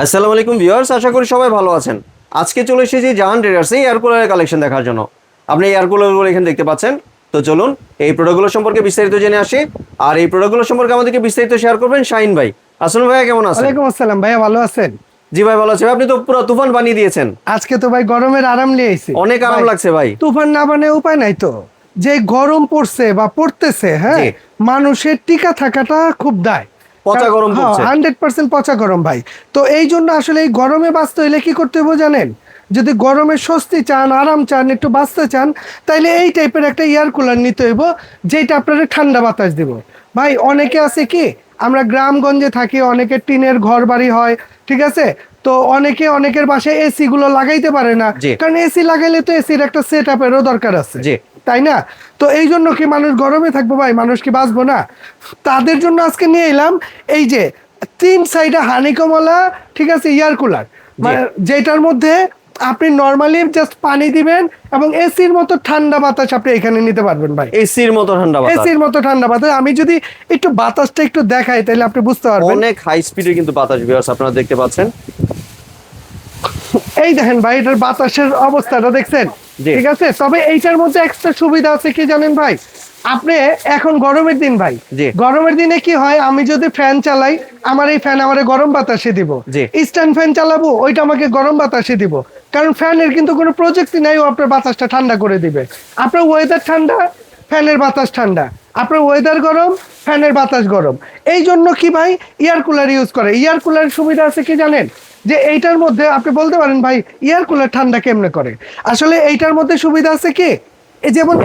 আসসালামু আলাইকুম ভিউয়ার্স, আশা করি সবাই ভালো আছেন। আজকে চলে এসেছি জাহান ট্রেডার্সে এয়ার কুলারের কালেকশন দেখার জন্য। আপনি এয়ার কুলারগুলো এখানে দেখতে পাচ্ছেন। তো চলুন এই প্রোডাক্টগুলো সম্পর্কে বিস্তারিত জেনে আসি। আর এই প্রোডাক্টগুলো সম্পর্কে আমাদেরকে বিস্তারিত শেয়ার করবেন শাহিন ভাই। আসসালামু ভাইয়া, কেমন আছেন? ওয়ালাইকুম আসসালাম ভাইয়া, ভালো আছেন? জি ভাই, ভালো আছি। আপনি তো পুরো তুফান বানিয়ে দিয়েছেন। আজকে তো ভাই গরমের আরাম নিয়ে আইছি। অনেক আরাম লাগছে ভাই। তুফান না বানিয়ে উপায় নাই তো, যে গরম পড়ছে বা পড়তেছে, হ্যাঁ, জি। মানুষের টিকা থাকাটা খুব দায়। পচা গরম পড়ছে। 100% পচা গরম ভাই। তো এই জন্য আসলে এই গরমে বাঁচতে হইলে কি করতে হবে জানেন? যদি গরমে স্বস্তি চান, আরাম চান, একটু বাঁচতে চান, তাইলে এই টাইপের একটা এয়ার কুলার নিতে হইব, যেটা আপনার ঠান্ডা বাতাস দিব। ভাই অনেকে আছে কি, আমরা গ্রামগঞ্জে থাকি, অনেকের টিনের ঘর বাড়ি হয়, ঠিক আছে? তো অনেকের বাসায় এসি গুলো লাগাইতে পারে না, জি। কারণ এসি লাগাইলে তো এসির একটা সেট আপেরও দরকার আছে, জি। তাই না? তো এই জন্য কি মানুষ গরমে থাকবো ভাই? মানুষ কি বাঁচবো না? তাদের জন্য আজকে নিয়ে এলাম এই যে 3 সাইডে হানিকমওয়ালা, ঠিক আছে, এয়ার কুলার, মানে যেটার মধ্যে আপনি নরমালি জাস্ট পানি দিবেন এবং এসির মতো ঠান্ডা বাতাস আপনি এখানে নিতে পারবেন ভাই। এসির মতো ঠান্ডা বাতাস। এসির মতো ঠান্ডা বাতাস। আমি যদি একটু বাতাসটা একটু দেখাই তাহলে আপনি বুঝতে পারবেন। অনেক হাই স্পিডে কিন্তু বাতাস ভিউয়ার্স আপনারা দেখতে পাচ্ছেন। এই দেখেন ভাই, এটার বাতাসের অবস্থাটা দেখছেন? জি। ঠিক আছে। তবে এইটার মধ্যে একটা সুবিধা আছে কি জানেন ভাই? আপনি এখন গরমের দিন ভাই, জি। গরমের দিনে কি হয়, আমি যদি ফ্যান চালাই, আমার এই ফ্যান আমারে গরম বাতাসে দিব। জি। স্ট্যান্ড ফ্যান চালাবো, ওইটা আমাকে গরম বাতাসে দিব। কারণ ফ্যানের কিন্তু কোনো প্রযুক্তি নাই, ও আপনার বাতাসটা ঠান্ডা করে দিবে। আপনার ওয়েদার ঠান্ডা, ফ্যানের বাতাস ঠান্ডা। আপনার ওয়েদার গরম, ফ্যানের বাতাস গরম। এই জন্য কি ভাই, এয়ার কুলার ইউজ করে। এয়ার কুলারের সুবিধা আছে কি জানেন? যে এইটার মধ্যে আপনি বলতে পারেন ভাই এয়ার কুলার ঠান্ডা কেমনে করে। আসলে এইটার মধ্যে সুবিধা আছে কি, এই যেমন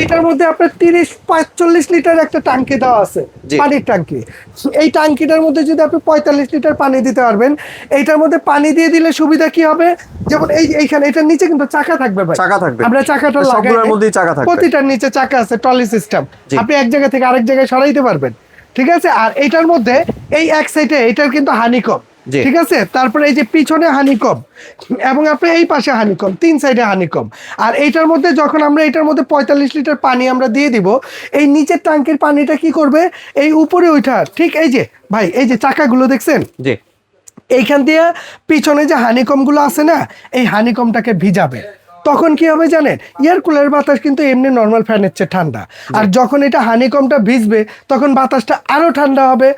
এইটার মধ্যে আপনার 30-45 লিটার একটা টাঙ্কি দেওয়া আছে, জি। পানির টাঙ্কি। এই টাঙ্কিটার মধ্যে যদি আপনি 45 লিটার পানি দিতে পারবেন, এইটার মধ্যে পানি দিয়ে দিলে সুবিধা কি হবে, যেমন এইখানে এটার নিচে কিন্তু চাকা থাকবে ভাই। চাকা থাকবে। আমরা চাকাটা লাগাই, সবগুলোর মধ্যেই চাকা থাকবে। প্রতিটার নিচে চাকা আছে, ট্রলি সিস্টেম। জি। আপনি এক জায়গা থেকে আরেক জায়গায় সরাইতে পারবেন, ঠিক আছে? আর এইটার মধ্যে এই এক সাইডে এটার কিন্তু হানিকম, জি। ঠিক আছে? তারপরে এই যে পিছনে হানিকম এবং আপনি এই পাশে হানিকম, 3 সাইডে হানিকম। আর এইটার মধ্যে যখন আমরা এটার মধ্যে 45 লিটার পানি আমরা দিয়ে দিব, এই নিচের ট্যাঙ্কের পানিটা কি করবে, এই উপরে ওইটা, ঠিক এই যে ভাই, এই যে চাকাগুলো দেখছেন, জি। এইখান দিয়ে পিছনে যে হানিকম গুলো আছে না, এই হানিকমটাকে ভিজাবে। তখন কি হবে জানেন? এয়ার কুলার বাতাস কিন্তু এমনি নর্মাল ফ্যানের চেয়ে ঠান্ডা। আর যখন এটা হানিকমটা ভিজবে, তখন বাতাসটা আরো ঠান্ডা হবে,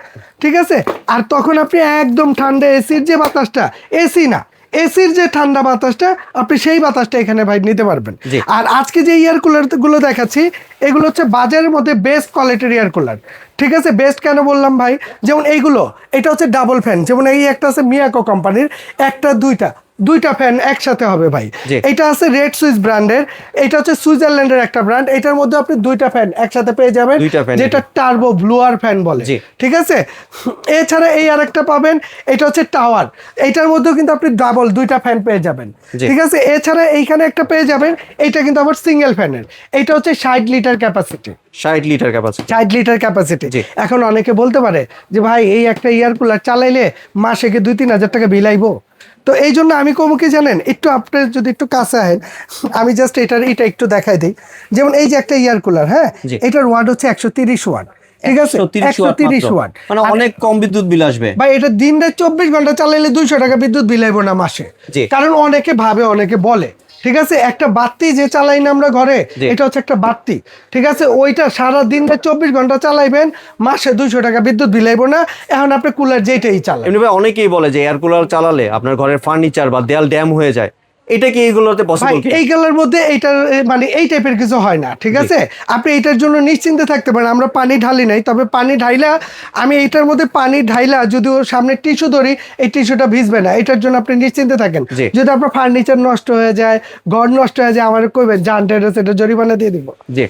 ঠিক আছে? আর তখন আপনি একদম ঠান্ডা, এসির যে বাতাসটা, এসি না, এসির যে ঠান্ডা বাতাসটা, আপনি সেই বাতাসটা এখানে ভাই নিতে পারবেন। জি। আর আজকে যে এয়ার কুলার গুলো দেখাচ্ছি, এগুলো হচ্ছে বাজারের মধ্যে বেস্ট কোয়ালিটির এয়ার কুলার, ঠিক আছে? বেস্ট কেন বললাম ভাই? যেমন এইগুলো, এটা হচ্ছে ডাবল ফ্যান, যেমন এই একটা আছে মিয়াকো কোম্পানির, একটা দুইটা ফ্যান একসাথে হবে ভাই। জি। এটা আছে রেড সুইস ব্র্যান্ডের, এটা হচ্ছে সুইজারল্যান্ডের একটা ব্র্যান্ড। এটার মধ্যে আপনি দুইটা ফ্যান একসাথে পেয়ে যাবেন, দুইটা fan যেটা টার্বো ব্লুয়ার ফ্যান বলে, জি। ঠিক আছে? এছাড়া এই আরেকটা পাবেন, এটা হচ্ছে টাওয়ার। এটার মধ্যেও কিন্তু আপনি ডাবল দুইটা ফ্যান পেয়ে যাবেন, জি। ঠিক আছে? এছাড়া এইখানে একটা পেয়ে যাবেন, এটা কিন্তু আবার সিঙ্গেল ফ্যানের। এটা হচ্ছে 60 litre capacity, 60 litre capacity. 60 litre capacity. জি। এখন অনেকে বলতে পারে যে ভাই এই একটা এয়ার কুলার চালাইলে মাসে কি 2-3 হাজার টাকা বিল আইবো? তো এই জন্য আমি কমু কি জানেন, একটু আপনি যদি একটু কাছে আহেন, আমি জাস্ট এটা একটু দেখাই দিই। যেমন এই যে একটা এয়ার কুলার, হ্যাঁ, জি। এটার ওয়াট হচ্ছে 130 ওয়াট, ঠিক আছে? 130 ওয়াট, মানে অনেক কম বিদ্যুৎ বিল আসবে। ভাই এটা দিন রাত 24 ঘন্টা চালাইলে 200 টাকা বিদ্যুৎ বিল আইবো না মাসে? জি। কারণ অনেকে ভাবে, অনেকে বলে, ঠিক আছে, একটা বাতি যে চালাই না আমরা ঘরে, জি। এটা হচ্ছে একটা বাতি, ঠিক আছে? ওইটা সারা দিন রাত 24 ঘন্টা চালাইবেন, মাসে 200 টাকা বিদ্যুৎ বিল আইবো না। এখন আপনি কুলার যেটাই চালান, এমনি ভাই অনেকেই বলে যে এয়ার কুলার চালালে আপনার ঘরের ফার্নিচার বা দেয়াল ড্যাম হয়ে যায়। এটা কি এইগুলোতে ভাই পসিবল কি? এই কালার মধ্যে এইটার মানে এই টাইপের কিছু হয় না, ঠিক আছে? আপনি এটার জন্য নিশ্চিন্তে থাকতে পারেন। আমরা পানি ঢালি নাই, তবে পানি ঢাইলা, আমি এইটার মধ্যে পানি ঢাইলা যদি ওর সামনে টিস্যু ধরি, এই টিস্যুটা ভিজবে না। এটার জন্য আপনি নিশ্চিন্তে থাকেন। জি। যদি আপনার ফার্নিচার নষ্ট হয়ে যায়, ঘর নষ্ট হয়ে যায়, আমার কইবেন, জান ট্রেডার্স এটা জরিমানা দিয়ে দিব। জি।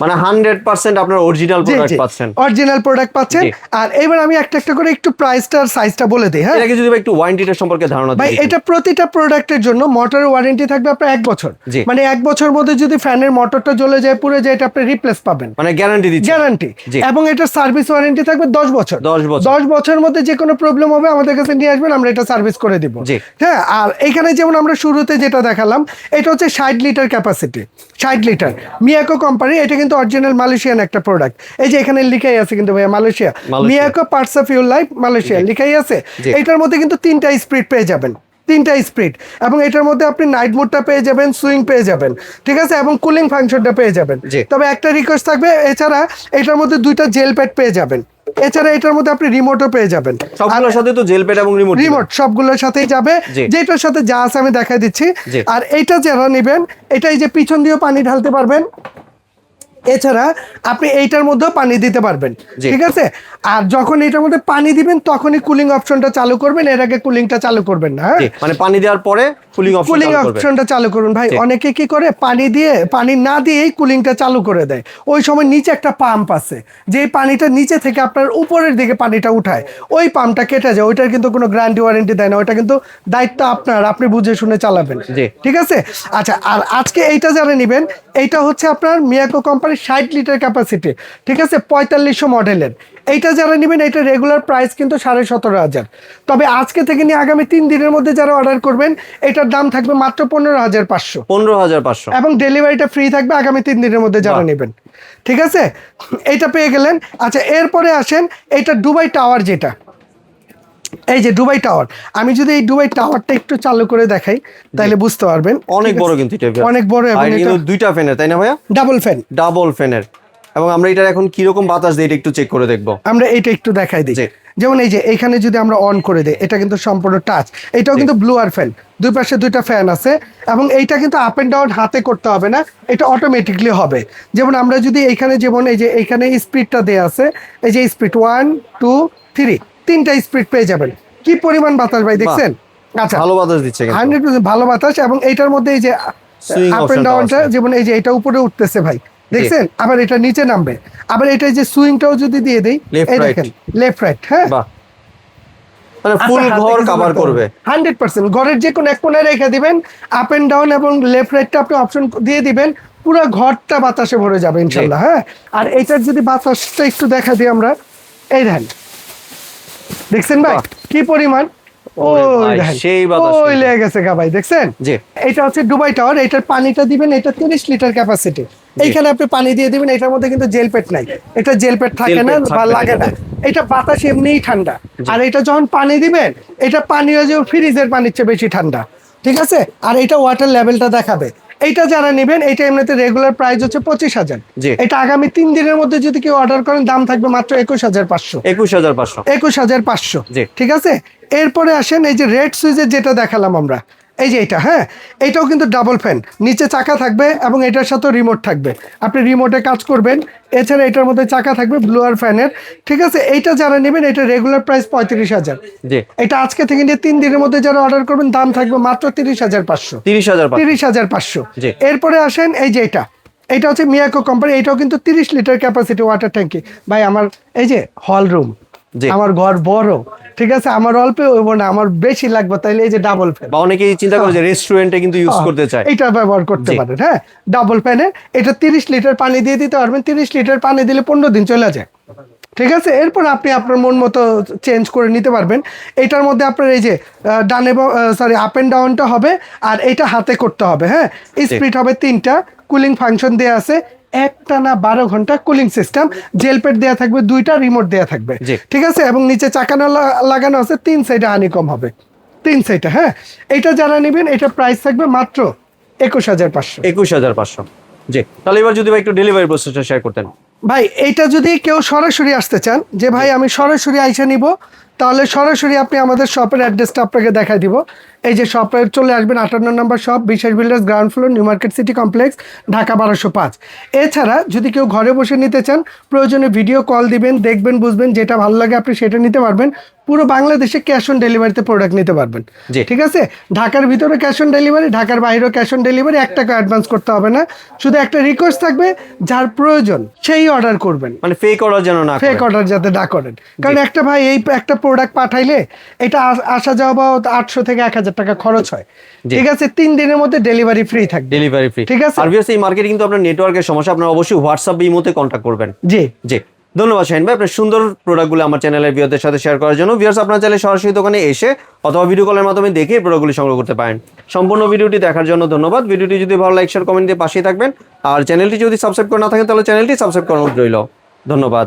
মানে 100% আপনার অরিজিনাল প্রোডাক্ট পাচ্ছেন। অরিজিনাল প্রোডাক্ট পাচ্ছেন। জি। আর এবার আমি একটা করে একটু প্রাইসটার সাইজটা বলে দিই, হ্যাঁ এটাকে যদি ভাই একটু ওয়ারেন্টিটা সম্পর্কে ধারণা ভাই। দিই। এটা প্রতিটা প্রোডাক্টের জন্য মোটরের ওয়ারেন্টি থাকবে আপনার 1 বছর। জি। মানে 1 বছর মধ্যে যদি ফ্যানের মোটরটা জ্বলে যায়, পুড়ে যায়, এটা আপনি রিপ্লেস পাবেন, মানে গ্যারান্টি দিচ্ছে। গ্যারান্টি। জি। এবং এটার সার্ভিস ওয়ারেন্টি থাকবে 10 বছর। 10 বছর। 10 বছরের মধ্যে যে কোনো প্রবলেম হবে আমাদের কাছে নিয়ে আসবেন, আমরা এটা সার্ভিস করে দিব। জি। হ্যাঁ। আর এখানে যেমন আমরা শুরুতে যেটা দেখালাম, এটা হচ্ছে 60 litre capacity, 60 litre Miyako company. এটা কিন্তু কিন্তু অরিজিনাল মালয়েশিয়ান একটা প্রোডাক্ট। এই যে এখানে লিখাই আছে কিন্তু ভাইয়া Malaysia, Miyako parts of your life Malaysia লিখাই আছে। এটার মধ্যে কিন্তু 3টা স্পিড পেয়ে যাবেন, 3টা স্পিড, এবং এটার মধ্যে আপনি নাইট মোডটা পেয়ে যাবেন, সুইং পেয়ে যাবেন, ঠিক আছে, এবং কুলিং ফাংশনটা পেয়ে যাবেন। তবে একটা রিকোয়েস্ট থাকবে, এছাড়া এটার মধ্যে 2টা জেল প্যাড পেয়ে যাবেন, এছাড়া এটার মধ্যে আপনি রিমোটও পেয়ে যাবেন। সবগুলোর সাথে তো জেল প্যাড এবং রিমোট সবগুলোর সাথেই যাবে, যেটার সাথে যা আছে আমি দেখাই দিচ্ছি। আর এইটা যারা নেবেন, এটা এই যে পিছন দিয়েও পানি ঢালতে পারবেন, এছাড়া আপনি এইটার মধ্যেও পানি দিতে পারবেন, ঠিক আছে। আর যখন এটার মধ্যে পানি দিবেন তখনই কুলিং অপশনটা চালু করবেন, এর আগে কুলিংটা চালু করবেন না। হ্যাঁ, মানে পানি দেওয়ার পরে কুলিং অপশনটা চালু করুন। ভাই অনেকে কি করে পানি না দিয়েই কুলিংটা চালু করে দেয়। ওই সময় নিচে একটা পাম্প আছে, যে পানিটা নিচে থেকে আপনার উপরের দিকে পানিটা উঠায়, ওই পাম্পটা কেটে যায়, ওইটার কিন্তু কোনো গ্যারান্টি ওয়ারেন্টি দেয় না, ওইটা কিন্তু দায়িত্ব আপনার, আপনি বুঝে শুনে চালাবেন, ঠিক আছে। আচ্ছা, আর আজকে এইটা যারা নেবেন, এইটা হচ্ছে আপনার মিয়াকো কোম্পানির 60 লিটার ক্যাপাসিটি, ঠিক আছে, 4500 মডেলের। এইটা যারা নেবেন, এটা রেগুলার প্রাইস কিন্তু 17,500। তবে আজকে থেকে নিয়ে আগামী 3 দিনের মধ্যে যারা অর্ডার করবেন, এটার দাম থাকবে মাত্র 15,500 এবং ডেলিভারিটা ফ্রি থাকবে আগামী 3 দিনের মধ্যে যারা নেবেন, ঠিক আছে। এইটা পেয়ে গেলেন। আচ্ছা, এরপরে আসেন এইটা দুবাই টাওয়ার, যেটা এই যে দুবাই টাওয়ার, আমি যদি এই দুবাই টাওয়ারটা একটু চালু করে দেখাই তাহলে বুঝতে পারবেন। অনেক বড় কিন্তু এটা, অনেক বড়, এবং এটা 2টা ফ্যানের, তাই না ভাইয়া? ডাবল ফ্যানের। এবং আমরা এটার এখন কি রকম বাতাস দেই এটা একটু চেক করে দেখবো। আমরা এটা একটু দেখাই দিই। যেমন এই যে এখানে যদি আমরা অন করে দেই, এটা কিন্তু সম্পূর্ণ টাচ, এটাও কিন্তু ব্লুয়ার ফ্যান, দুই পাশে 2টা ফ্যান আছে, এবং এইটা কিন্তু আপ এন্ড ডাউন হাতে করতে হবে না, এটা অটোমেটিকলি হবে। যেমন আমরা যদি এইখানে, যেমন এই যে এইখানে স্পিডটা দেয়া আছে, এই যে স্পিড 1 2 3, 3টা স্পিড পেয়ে যাবেন। কি পরিমাণ বাতাস ভাই, দেখছেন? আচ্ছা, ভালো বাতাস দিচ্ছে, 100% ভালো বাতাস। এবং এইটার মধ্যে এই যে আপ এন্ড ডাউনটা, যেমন এই যে এটা উপরে উঠতেছে ভাই, দেখছেন, আবার এটা নিচে নামবে, আবার এটা যে সুইংটাও যদি দিয়ে দেই, এই দেখেন লেফট রাইট, হ্যাঁ, মানে ফুল ঘর কভার করবে 100%। ঘরের যে কোনো এক কোণায় রেখে দিবেন, আপ এন্ড ডাউন এবং লেফট রাইটটা আপনি অপশন দিয়ে দিবেন, পুরো ঘরটা বাতাসে ভরে যাবে ইনশাআল্লাহ। হ্যাঁ, আর এইটার যদি বাতাসটা একটু দেখা দিই আমরা, এই দেখেন, দেখছেন ভাই কি পরিমাণ, ওই লেগে গেছে গা ভাই, দেখছেন? এটা হচ্ছে দুবাই টাওয়ার, এটার পানিটা দিবেন, এটা 30 লিটার ক্যাপাসিটি। এইখানে আপনি পানি দিয়ে দিবেন, এটার মধ্যে কিন্তু জেল প্যাড নাই, এটা জেল প্যাড থাকে না বা লাগে না, এটা বাতাস এমনিই ঠান্ডা। আর এটা যখন পানি দিবেন, এটা পানি হয়ে যাবে ফ্রিজের পানির চেয়ে বেশি ঠান্ডা, ঠিক আছে। আর এটা ওয়াটার লেভেলটা দেখাবে। এইটা যারা নেবেন, এটা এমনিতে রেগুলার প্রাইস হচ্ছে 25,000। এটা আগামী 3 দিনের মধ্যে যদি কেউ অর্ডার করেন, দাম থাকবে মাত্র 21,500। ঠিক আছে। এরপরে আসেন এই যে রেড সুইচের যেটা দেখালাম আমরা, এই যে এটা, হ্যাঁ, এটাও কিন্তু ডাবল ফ্যান, নিচে চাকা থাকবে এবং এটার সাথে রিমোট থাকবে, আপনি রিমোটে কাজ করবেন। এছাড়া এটার মধ্যে চাকা থাকবে ব্লুয়ার ফ্যানের, ঠিক আছে। এইটা যারা নেবেন, এটা রেগুলার প্রাইস 35,000। এটা আজকে থেকে নিয়ে 3 দিনের মধ্যে যারা অর্ডার করবেন, দাম থাকবে মাত্র 30,500। এরপরে আসেন এই যে এটা হচ্ছে মিয়াকো কোম্পানি, এটাও কিন্তু 30 লিটার ক্যাপাসিটি ওয়াটার ট্যাঙ্কি। ভাই আমার এই যে হল রুম, আমার ঘর বড়, ঠিক আছে, আমার অল্প হইব না, আমার বেশি লাগবে, তাইলে এই যে ডাবল ফ্যান, বা অনেকেই চিন্তা করে যে রেস্টুরেন্টে কিন্তু ইউজ করতে চায়, এটা ব্যবহার করতে পারেন। হ্যাঁ, ডাবল ফ্যানে এটা 30 লিটার পানি দিয়ে দিতে পারবেন, 30 লিটার পানি দিলে 15 দিন চলে যায়, ঠিক আছে। এরপর আপনি আপনার মন মতো চেঞ্জ করে নিতে পারবেন। এটার মধ্যে আপনার এই যে ডানে আপ এন্ড ডাউনটা হবে, আর এটা হাতে করতে হবে। হ্যাঁ, স্পিড হবে 3টা, কুলিং ফাংশন দেয়া আছে, একটানা 12 ঘন্টা কুলিং সিস্টেম, জেল প্যাড দেওয়া থাকবে, 2টা রিমোট দেওয়া থাকবে, ঠিক আছে। এবং নিচে চাকানো লাগানো আছে, 3 সাইডে হানিকম হবে, 3 সাইডে। হ্যাঁ, এটা যারা নেবেন, এটা প্রাইস থাকবে মাত্র 21,500। জি, তাহলে এবার যদি ভাই একটু ডেলিভারি প্রসেসটা শেয়ার করতেন। ভাই এইটা যদি কেউ সরাসরি আসতে চান, যে ভাই আমি সরাসরি আইসা নিব, তাহলে সরাসরি আপনি আমাদের শপের অ্যাড্রেসটা আপনাকে দেখাই দিব। এই যে শপে চলে আসবেন, 58 নম্বর শপ, বিশ্বাস builders, ground floor, new market city complex, Dhaka 1205। এছাড়া যদি কেউ ঘরে বসে নিতে চান, প্রয়োজনে ভিডিও কল দিবেন, দেখবেন, বুঝবেন, যেটা ভালো লাগে আপনি সেটা নিতে পারবেন। পুরো বাংলাদেশে ক্যাশ অন ডেলিভারিতে প্রোডাক্ট নিতে পারবেন, ঠিক আছে। ঢাকার ভিতরে ক্যাশ অন ডেলিভারি, ঢাকার বাইরেও ক্যাশ অন ডেলিভারি, 1 টাকা অ্যাডভান্স করতে হবে না। শুধু একটা রিকোয়েস্ট থাকবে, যার প্রয়োজন সেই অর্ডার করবেন, মানে ফেক অর্ডার যেন না, ফেক অর্ডার যাতে না করেন। কারণ একটা ভাই এই একটা প্রোডাক্ট পাঠাইলে এটা আসা যাওয়া বা 800 থেকে 1000 টাকা খরচ হয়, ঠিক আছে। 3 দিনের মধ্যে ডেলিভারি ফ্রি থাকবে, ডেলিভারি ফ্রি, ঠিক আছে। আর ভিউয়ার্স, এই মার্কেটে কিন্তু আপনার নেটওয়ার্কের সমস্যা, আপনারা অবশ্যই হোয়াটসঅ্যাপ বা ইমোতে কন্টাক্ট করবেন। জি জি, ধন্যবাদ শাহিন ভাই আপনার সুন্দর প্রোডাক্টগুলো আমার চ্যানেলের ভিউয়ারদের সাথে শেয়ার করার জন্য। ভিউয়ার্স আপনার চাইলে সরাসরি দোকানে এসে অথবা ভিডিও কলের মাধ্যমে দেখে এই প্রোডাক্টগুলি সংগ্রহ করতে পারেন। সম্পূর্ণ ভিডিওটি দেখার জন্য ধন্যবাদ। ভিডিওটি যদি ভালো লাইক শেয়ার কমেন্ট দিয়ে পাশেই থাকবেন, আর চ্যানেলটি যদি সাবস্ক্রাইব করে না থাকেন তাহলে চ্যানেলটি সাবস্ক্রাইব করানো রইল। ধন্যবাদ।